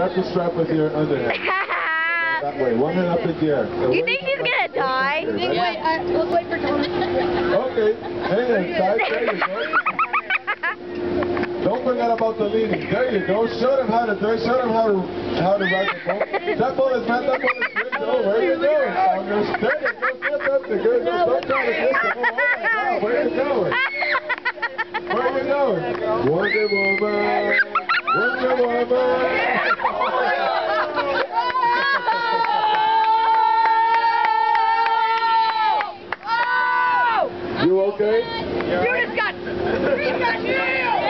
grab the strap with your underhand. That way. One hand up in the air. So You think she's gonna die? Let's wait for Thomas. Okay. Hang on, guys. There you go. Don't forget about the leaning. There you go. Show them how to do it. Show them how to ride the boat. That ball is man. That ball is good. Oh, where you going? There you go. That's the good. Don't try to hit the ball. Oh my God. Where you going? Where you going? Wonder Woman. Wonder Woman. You okay? You just got nailed!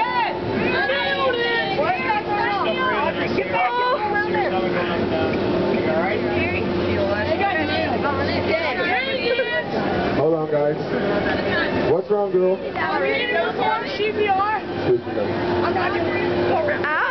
Hold on, guys. What's wrong, girl? CPR. CPR. I'm not doing it. Ow!